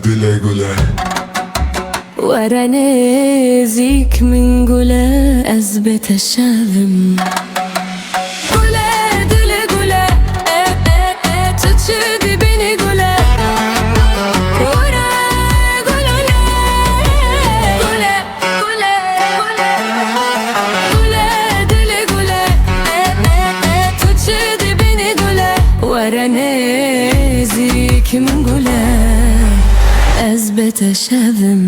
dile güle ورنازيك من قلا أثبت الشاذم قلا دل قلا تتشدي بيني قلا ورا قلا قلا قلا قلا دل قلا تتشدي بيني قلا ورنازيك من قلا أثبت الشاذم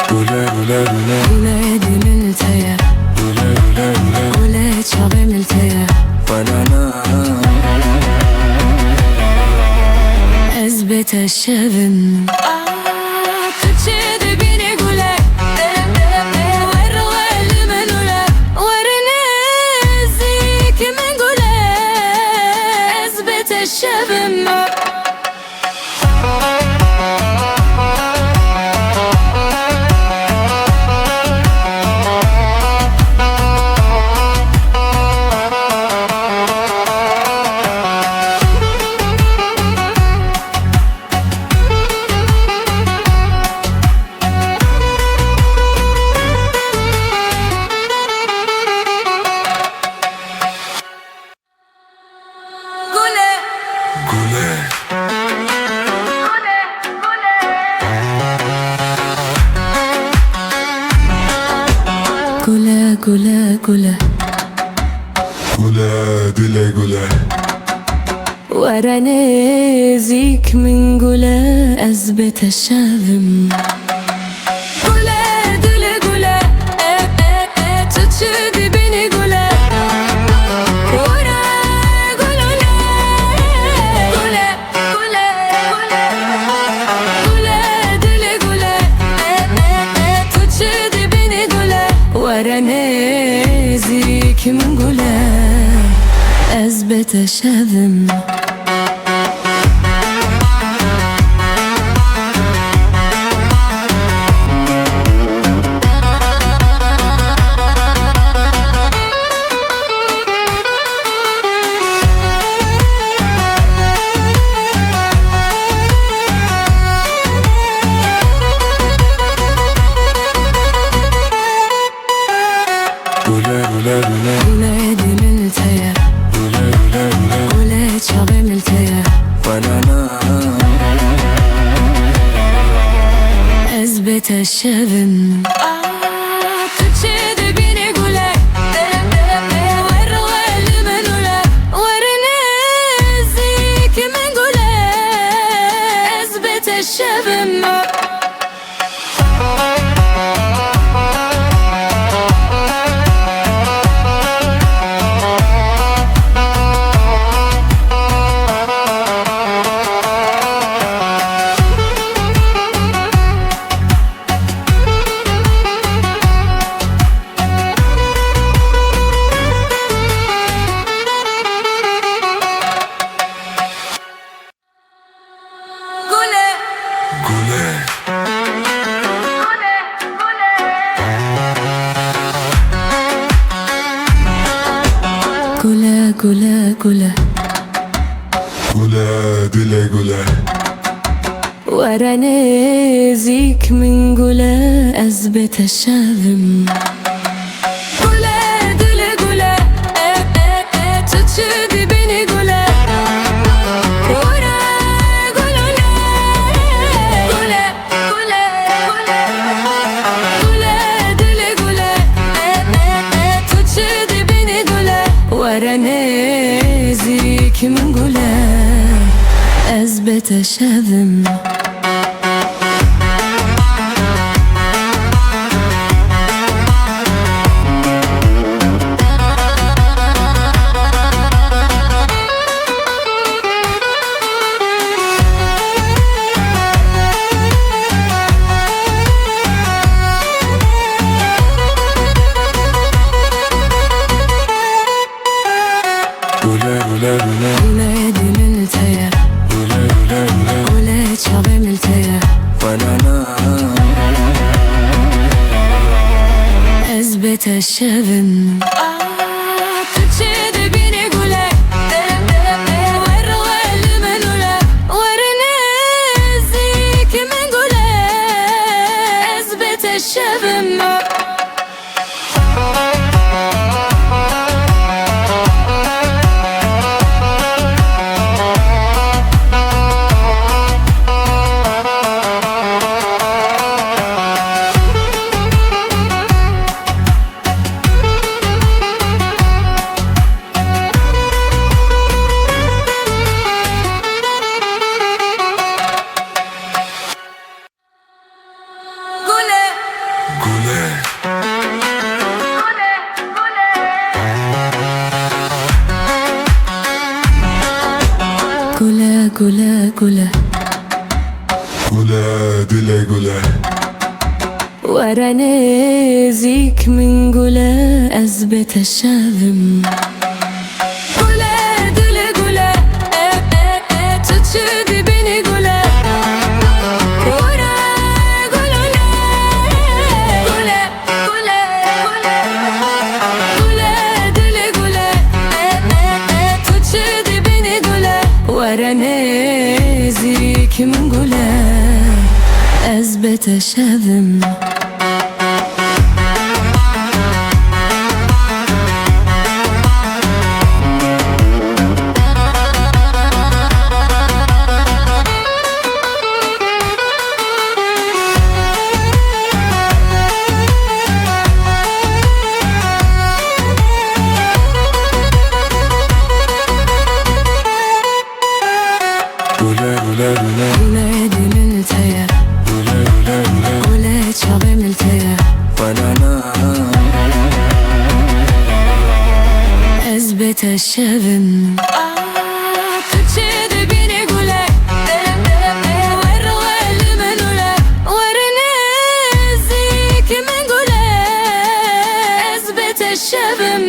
Güle güle güle ولادي ملتيا Güle güle güle ولاد شعبي ملتيا Banana أثبت الشاذم تتشدي بيني قولا ورا المنولا ورنازيك من قولا أثبت الشاذم Güle قولا قولا قولا Güle dile güle ورنازيك من قولا أثبت الشاذم قولا دل قولا تتشدي بيني قولا ورا قولا قولا قولا قولا دل قولا تتشدي بيني قولا ورنازيك من قولا أثبت الشاذم Güle güle güle ولادي ملتيا Güle güle güle ولاد شعبي ملتيا Banana أثبت الشاذم تتشدي بيني قولا ورا المنولا ورنازيك من قولا أثبت الشاذم Güle قولا قولا قولا Güle dile güle ورنازيك من قولا أثبت الشاذم قولا دل قولا تتشدي بيني قولا ورا قولا قولا قولا قولا دل قولا تتشدي بيني قولا ورنازيك من قولا أثبت الشاذم الشبن تشد بيني قولك والروال من ولا ورنزيك من قولك أثبت الشبن Gule قولا قولا Gule dile gule ورنزيك من قولا أثبت الشبن قولا دل قولا تشد بيني قولا ورا قولا قولا قولا قولا دل قولا تشد بيني قولا ورنزيك من قولا أثبت الشبن Gule gule gule قولا دي من التيا Gule gule gule قولا تشابه من التيا Banana أثبت الشبن تشد بيني قولا والروال من ولا ورنزيك من قولا أثبت الشبن